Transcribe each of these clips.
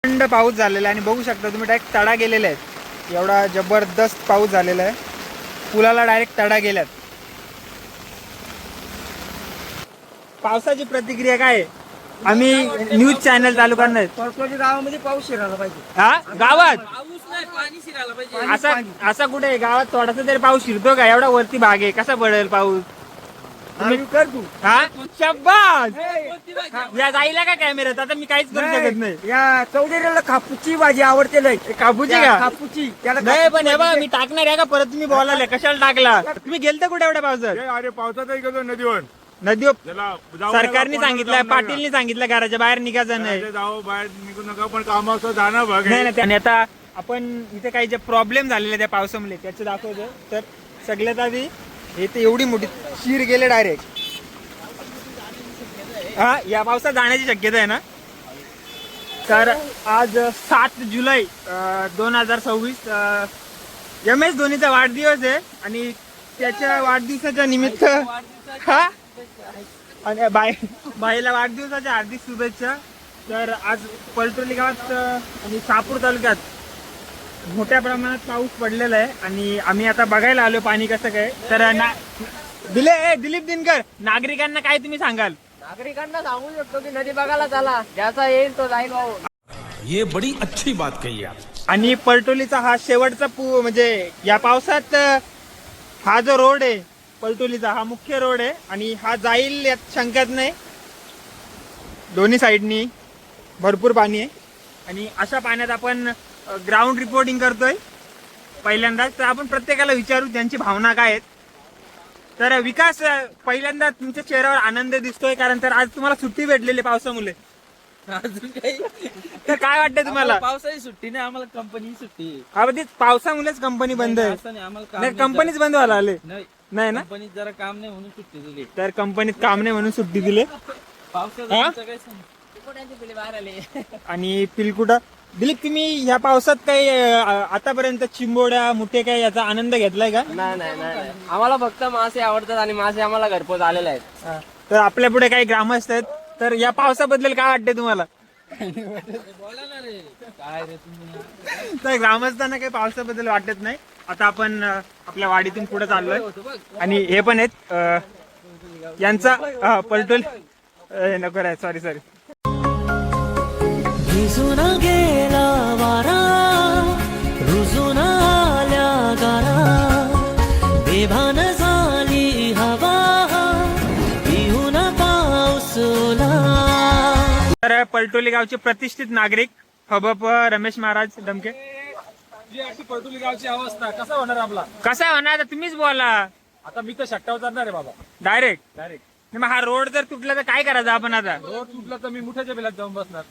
थंड पाऊस झालेला आहे आणि बघू शकता तुम्ही डायरेक्ट तडा गेलेले आहेत. एवढा जबरदस्त पाऊस झालेला आहे, पुलाला डायरेक्ट तडा गेल्यात. पावसाची प्रतिक्रिया काय आहे? आम्ही न्यूज चॅनल चालू करणार. गावामध्ये पाऊस शिरायला पाहिजे. हा गावात पाऊस नाही, पाणी शिरायला पाहिजे. असा कुठे आहे? गावात थोडासा तरी पाऊस शिरतो का? एवढा वरती भाग आहे, कसा पडेल पाऊस? आम्ही कर तू हा शब्बास. या जाईला का कॅमेऱ्यात? आता मी काहीच करू शकत नाही. या चौधरीला कापूची भाजी आवडते लय. कापूची का? कापूची त्याला नाही पण हे बघा, मी टाकणार आहे का परत? तुम्ही बोलायला कशाला टाकला? तुम्ही गेलता कुठे एवढ्या पावसात? अरे पावसातही गेलो नदीवर. नदीवर त्याला जाऊ सरकारने नका, सांगितलं, कोणाला जाऊ पाटीलने सांगितलं घराच्या बाहेर निघायचं नाही. नका. जाऊ बाहेर निघू नका, पण कामाचं जाणं बघ. नाही नाही. आणि आता आपण इथे काही जे प्रॉब्लेम झालेले त्या पावसामुळे त्याचे दाखवतो. तर सगळ्यात आधी इथे एवढी मोठी शीर गेले डायरेक्ट. हा या पावसात जाण्याची शक्यता आहे ना? तर आज 7 जुलै 2026 MS धोनीचा वाढदिवस आहे आणि त्याच्या वाढदिवसाच्या निमित्त हा आणि बाईला वाढदिवसाच्या हार्दिक शुभेच्छा. तर आज पलटोली गावात आणि शहापूर तालुक्यात मोठ्या प्रमाणात पाऊस पडलेला आहे आणि आम्ही आता बघायला आलो पाणी कसं काय. तर दिलीप दिनकर, नागरिकांना काय तुम्ही सांगाल? नागरिकांना सांगू शकतो की नदी बघायला चला, ज्याचा येईल तो जाईल भाऊ. ये बड़ी अच्छी बात कही आप. आणि पलटोलीचा हा शेवटचा म्हणजे या पावसात हा जो रोड आहे पलटोलीचा, हा मुख्य रोड आहे आणि हा जाईल यात शंकाच नाही. दोन्ही साईडनी भरपूर पाणी आहे आणि अशा पाण्यात आपण ग्राउंड रिपोर्टिंग करतोय पहिल्यांदाच. तर आपण प्रत्येकाला विचारू त्यांची भावना काय आहेत. तर विकास, पहिल्यांदा तुमच्या चेहऱ्यावर आनंद दिसतोय कारण तर आज तुम्हाला सुट्टी भेटलेली पावसामुळे. अजून काही तर काय वाटतंय तुम्हाला? पावसाची सुट्टी नाही, आम्हाला कंपनी सुट्टी आहे. हा ते पावसामुळेच कंपनी बंद आहे. असं नाही, आम्हाला काम नाही कंपनीच बंद व्हायला आले नाही. नाही ना? कंपनीत जरा काम नाही म्हणून सुट्टी दिली. तर कंपनीत काम नाही म्हणून सुट्टी दिली. पावसाचं हा? आमचं काही सांग- बाहेर आले. आणि पिलकुटा दिलीप, तुम्ही ह्या पावसात काही आतापर्यंत चिंबोड्या मुठे काय याचा आनंद घेतलाय का? नाही आम्हाला फक्त मासे आवडतात आणि मासे आम्हाला घरपोच आलेले आहेत. तर आपल्या पुढे काही ग्रामस्थ आहेत. तर या पावसाबद्दल काय वाटतंय तुम्हाला? बोला ना रे, काय रे तुम्ही? तर ग्रामस्थांना काही पावसाबद्दल वाटत नाही. आता आपण आपल्या वाडीतून पुढे चाललोय आणि हे पण आहेत यांचा पलटोल नको रे, सॉरी. भिजून गेला वारा, रुजून आल्या गारा, बेभान झाली हवा, पिऊन पाऊस ओला. तर पलटोली गावचे प्रतिष्ठित नागरिक हबप रमेश महाराज डमके. पडतुली गावची अवस्था कसा होणार आपला? कसा होणार आता तुम्हीच बोला. आता मी तर शट्टावर जाणार आहे बाबा, डायरेक्ट. डायरेक्ट. मग हा रोड जर तुटला तर काय करायचं आपण आता? रोड तुटला तर मी मुठ्याच्या बिलात जाऊन बसणार.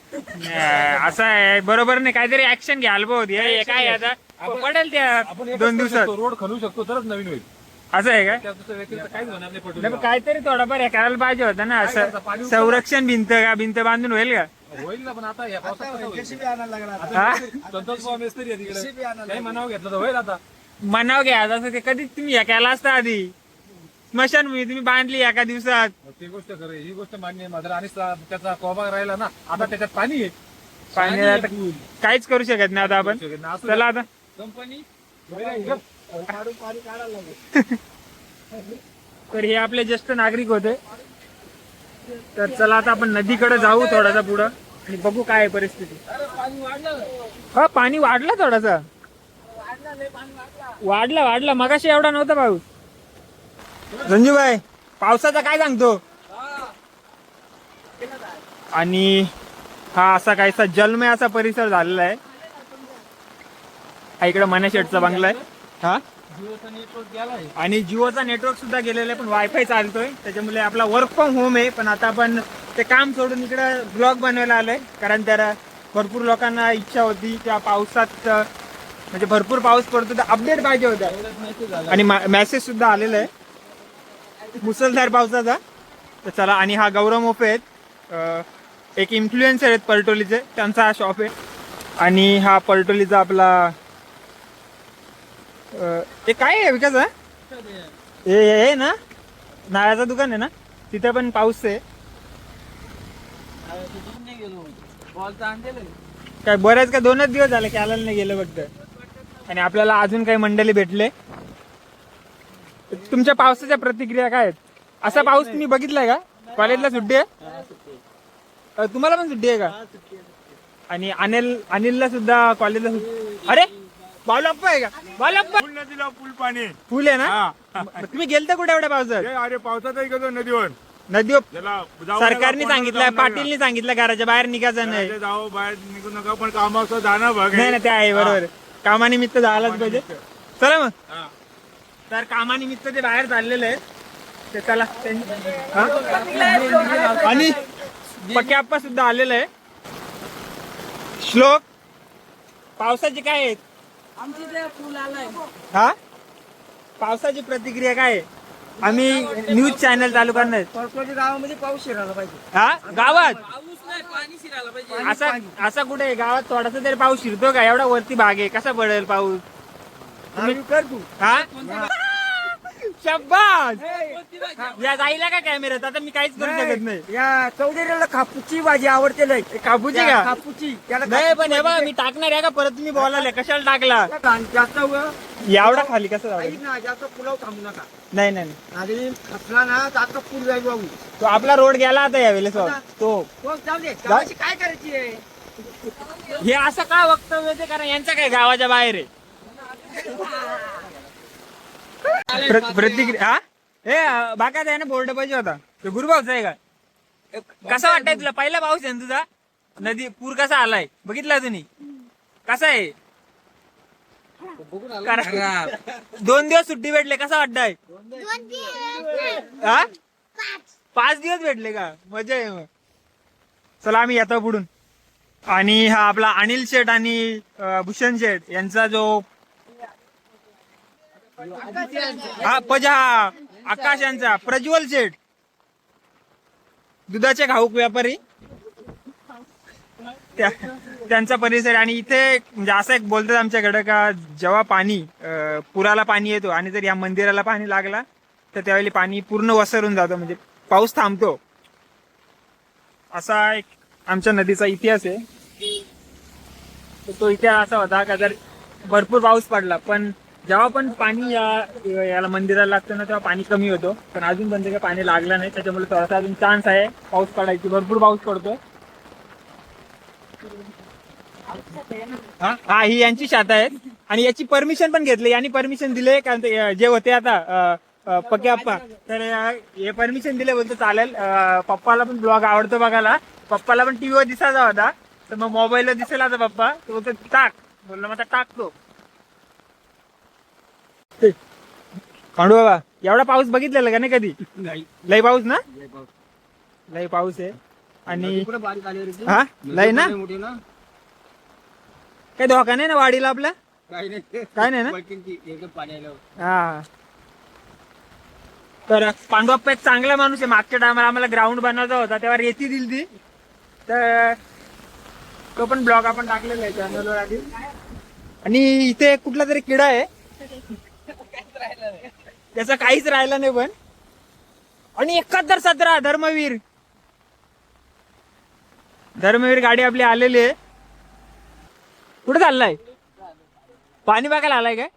असं आहे, बरोबर नाही. काहीतरी ऍक्शन घ्यायला पाहिजे. हे काय आता पडेल त्या आपण एकच 2 करू दिवसात. शकतो, रोड खणू शकतो तरच नवीन होईल. असं आहे काय? त्या दुसऱ्या व्यक्तीचं काहीच होणार नाही पडतुली नाही, पण गावात. काहीतरी थोडाफार हे करायला पाहिजे होतं ना. असं संरक्षण भिंत बांधून होईल का? होईल ना, पण आता या पावसात काय होईल? हा? संतोष बाबा मेस्त्री आहे तिकडे, काही म्हणावं घेतलं तर होईल आता. मनाव घ्या असं ते कधीच तुम्ही हे केला असता आधी. स्मशानभूमी तुम्ही बांधली एका दिवसात. ती गोष्ट खरं आहे, ही गोष्ट मान्य आहे मात्र. आणि त्याचा कोबा राहिला ना, आता त्याच्यात पाणी आहे. पाणी आता काहीच करू शकत नाही आता आपण. चला आता कंपनी तर हे आपले ज्येष्ठ नागरिक होते. तर चला आता आपण नदीकडे जाऊ थोडासा पुढं आणि बघू काय आहे परिस्थिती. हा पाणी वाढलं थोडासा. वाढला मगाशी एवढा नव्हता पाऊस. संजूभाई, पावसाचा काय सांगतो? आणि हा असा काहीसा जलमय असा परिसर झालेला आहे. हा इकडे मने शेटचा बंगला आहे. हा जिओचा नेटवर्क गेलाय आणि जिओचा नेटवर्क सुद्धा गेलेला आहे, पण वायफाय चालतोय. त्याच्यामुळे आपला वर्क फ्रॉम होम आहे. पण आता आपण ते काम सोडून इकडे ब्लॉग बनवायला आलोय कारण तर भरपूर लोकांना इच्छा होती त्या पावसात, म्हणजे भरपूर पाऊस पडतो तर अपडेट पाहिजे होता आणि मेसेज सुद्धा आलेला आहे मुसळधार पावसाचा. तर चला. आणि हा गौरव मोफे आहेत, एक इन्फ्लुएन्सर आहेत पलटोलीचे, त्यांचा हा शॉप आहे. आणि हा पलटोलीचा आपला हे काय आहे विकास? हे ना नाळ्याचं दुकान आहे ना, तिथे पण पाऊस आहे. गेलो बॉल तर आणलेलं काय बऱ्याच का 2च दिवस झाले कॅलाला नाही गेलं फक्त. आणि आपल्याला अजून काही मंडळी भेटले. तुमच्या पावसाच्या प्रतिक्रिया काय आहेत? असा पाऊस तुम्ही बघितलाय का? कॉलेजला सुट्टी आहे? तुम्हाला पण सुट्टी आहे का? आणि अनिलला सुद्धा कॉलेजला सुट्टी. अरे बालप्पा आहे का? बालप्पा फुल नदीला फुल पाणी. फुल आहे ना? तुम्ही गेलता कुठे एवढ्या पावसात? अरे पावसातही गेलो नदीवर. नदीवर त्याला जाऊ सरकारने नका, सांगितलं, जाऊ नका. पाटीलने सांगितलं घराच्या बाहेर निघायचं नाही. घराच्या जाऊ बाहेर निघू नका, पण कामाचं जाणं बघ. नाही ना, ते आहे बरोबर. कामानिमित्त जायलाच पाहिजे. चला मग. हा. तर कामानिमित्त ते बाहेर चाललेले आहेत. ते चला. हा? आणि पक्के आप्पा सुद्धा आलेले आहे. श्लोक, पावसाची काय आहेत? हा, पावसाची प्रतिक्रिया काय आहे? आम्ही न्यूज चॅनल चालू करणार. गावामध्ये पाऊस शिरायला पाहिजे. हा, गावात पाऊस नाही, पाणी शिरायला पाहिजे. असा कुठे आहे? गावात थोडासा तरी पाऊस शिरतो का? एवढा वरती भाग आहे, कसा पडेल पाऊस? हा, शब्बास. या जाईला का कॅमेऱ्यात? आता मी काहीच करू शकत नाही. या चौधरीला कापूची भाजी आवडते लय. कापूची का? कापूची त्याला नाही पण हे बघा, मी टाकणार आहे का परत? तुम्ही बोलायला कशाला टाकला? जास्त एवढा खाली कसं जाऊ? ना जास्त पुलाव थांबू नका. नाही नाही, आणि खचला ना जास्त पूल जाईल बाबू. तो आपला रोड गेला आता यावेळेस तो. हो, जाऊ दे. गावाची काय करायची आहे? हे असं का वक्तव्य ते? कारण यांचं काय गावाच्या बाहेर आहे. प्रतिक्रिया. हा, हे बाका आहे ना, बोर्ड पाहिजे होता. तो गुरुभाऊचा आहे का? कसा वाटतंय तुला? पहिला पाऊस आहे ना तुझा? नदी पूर कसा आलाय बघितला तुम्ही? कसा आहे? कारण 2 दिवस सुट्टी भेटले, कसा वाटतंय? हा, 5 दिवस भेटले का? मजा आहे मग. चला आम्ही येतो पुढून. आणि हा आपला अनिल शेठ आणि भूषण शेठ यांचा जो आकाश यांचा प्रज्वल शेठ, दुधाचे घाऊक व्यापारी, त्यांचा परिसर. आणि इथे म्हणजे असं एक बोलतात आमच्याकडे का जेव्हा पाणी पुराला पाणी येतो आणि जर या मंदिराला पाणी लागला तर त्यावेळी पाणी पूर्ण वसरून जातो, म्हणजे पाऊस थांबतो. असा एक आमच्या नदीचा इतिहास आहे. तो इतिहास असा होता का जर भरपूर पाऊस पडला, पण जेव्हा पण पाणी याला मंदिराला लागतं ना, तेव्हा पाणी कमी होतो. पण अजून पण काही पाणी लागलं नाही, त्याच्यामुळे थोडासा अजून चान्स आहे पाऊस पडायची. भरपूर पाऊस पडतो. हा, ही यांची शाखा आहे. आणि याची परमिशन पण घेतली, यांनी परमिशन दिले. कारण जे होते आता पक्के आप्पा, तर हे परमिशन दिले, बोलतो चालेल. पप्पाला पण ब्लॉग आवडतो बघायला. पप्पाला पण टीव्हीवर दिसायचा होता, तर मग मोबाईलवर दिसेल आता पप्पा. तो बोलतो टाक. बोललो मग टाकतो. पांडू बाबा, एवढा पाऊस बघितलेला का नाही कधी? लय पाऊस ना? लय पाऊस आहे. आणि हा, लय ना? काही धोका नाही ना वाडीला आपल्या? काय नाही ना? हा. तर पांडुअप्पा एक चांगला माणूस आहे. मागच्या टायमाला आम्हाला ग्राउंड बनवायचा होता, तेव्हा रेती दिली ती, तर तो पण ब्लॉग आपण टाकलेला आहे चॅनलवर आधी. आणि इथे कुठला तरी किडा आहे, त्याचा काहीच राहिला नाही पण. आणि 7117 धर्मवीर गाडी आपली आलेली आहे. कुठे चाललाय? पाणी बघायला आलाय काय?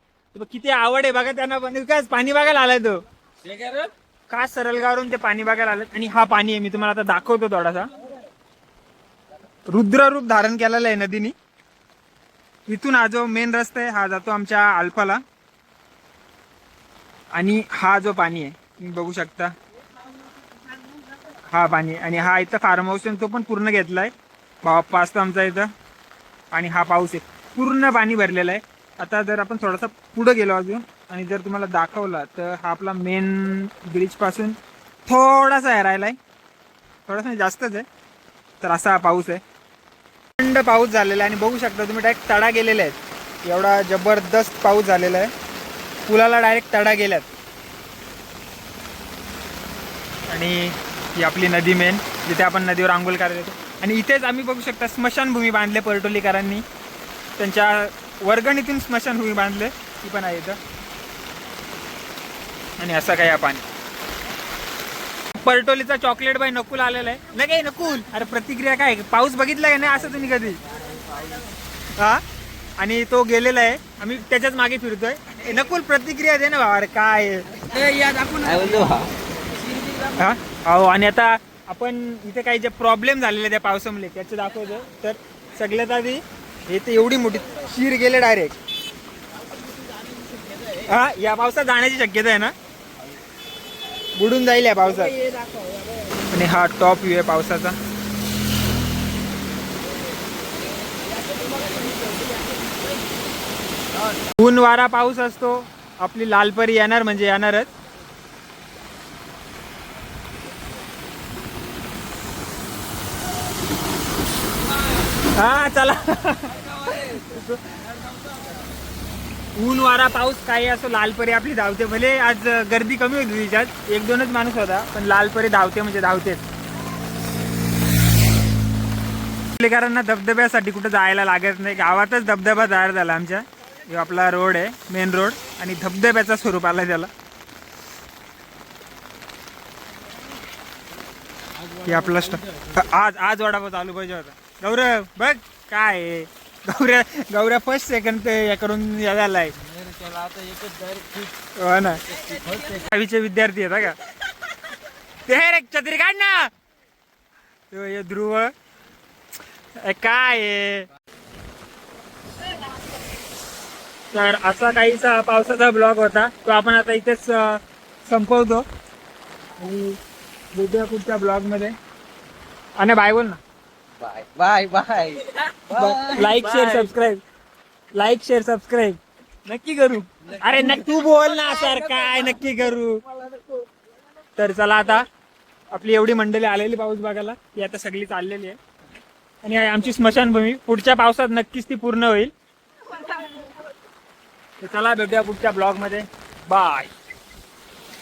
किती आवड आहे बघा त्यांना. पण काय पाणी बघायला आलाय तो? का सरलगावरून ते पाणी बघायला आलं. आणि हा पाणी आहे, मी तुम्हाला आता दाखवतो थोडासा. रुद्र रूप धारण केलेलं आहे नदीने. इथून हा जो मेन रस्ता आहे हा जातो आमच्या अल्फाला. आणि हा जो पाणी आहे तुम्ही बघू शकता, हा पाणी. आणि हा इथं फार्म हाऊस आहे, तो पण पूर्ण घेतलाय. बाप्पा असतो आमचा इथं. आणि हा पाऊस आहे, पूर्ण पाणी भरलेलं आहे. आता जर आपण थोडासा पुढे गेलो अजून आणि जर तुम्हाला दाखवला, तर हा आपला मेन ब्रिज पासून थोडासा हरायला आहे, थोडासा जास्तच आहे. तर असा हा पाऊस आहे, थंड पाऊस झालेला आहे. आणि बघू शकता तुम्ही डायरेक्ट तडा गेलेले आहेत. एवढा जबरदस्त पाऊस झालेला आहे, पुलाला डायरेक्ट तडा गेल्यात. आणि ही आपली नदी मेन, जिथे आपण नदीवर आंघोळ करायला येतो. आणि इथेच आम्ही बघू शकता स्मशानभूमी बांधले परटोलीकरांनी. त्यांच्या वर्गणीतून स्मशानभूमी बांधले, ती पण आहे इथं. आणि असं काय पाणी. परटोलीचा चॉकलेट बाय नकुल आलेला आहे. नाही काय नकुल, अरे प्रतिक्रिया काय? पाऊस बघितला का नाही असं तुम्ही कधी? हा आणि तो गेलेला आहे, आम्ही त्याच्याच मागे फिरतोय. नकुल प्रतिक्रिया दे ना भावा, अरे काय आहे? काय बोलतो भाऊ? हा हो. आणि आता आपण इथे काही जे प्रॉब्लेम झालेले त्या पावसामुळे त्याचे दाखवतो. तर सगळ्यात आधी इथे एवढी मोठी शीर गेले डायरेक्ट. हा या पावसात जाण्याची शक्यता आहे ना, बुडून जाईल या पावसात. आणि हा टॉप व्ह्यू आहे पावसाचा. ऊन वारा पाऊस असतो, आपली लालपरी येणार म्हणजे येणारच. हा चला. ऊन वारा पाऊस काही असो, लालपरी आपली धावते. भले आज गर्दी कमी होती तिच्यात, 1-2च माणूस होता, पण लालपरी धावते म्हणजे धावतेच. आपलेकरांना धबधब्यासाठी कुठं जायला लागत नाही, गावातच धबधबा तयार झाला आमच्या. हे आपला रोड आहे, मेन रोड, आणि धबधब्याचा स्वरूप आला त्याला. हे आपला आज वडापाव चालू पाहिजे होता. गौरव बघ काय आहे. गौऱ्या फर्स्ट सेकंड ते हे करून झालाय. हो ना, 10वीचे विद्यार्थी आहेत का ते. रे छत्री काढ ना. हे ध्रुव काय आहे. तर असा काहीसा पावसाचा ब्लॉग होता, तो आपण आता इथेच संपवतो आणि भेटूया पुढच्या ब्लॉग मध्ये. आणि बाय बोल ना. Bye bye bye. Like share subscribe, like share subscribe नक्की करू. अरे तू बोल ना सर, काय नक्की करू. तर चला, आता आपली एवढी मंडळी आलेली पाऊस बघायला, ती आता सगळी चाललेली आहे. आणि आमची स्मशानभूमी पुढच्या पावसात नक्कीच ती पूर्ण होईल. चला भेटूया पुढच्या ब्लॉग मध्ये. बाय.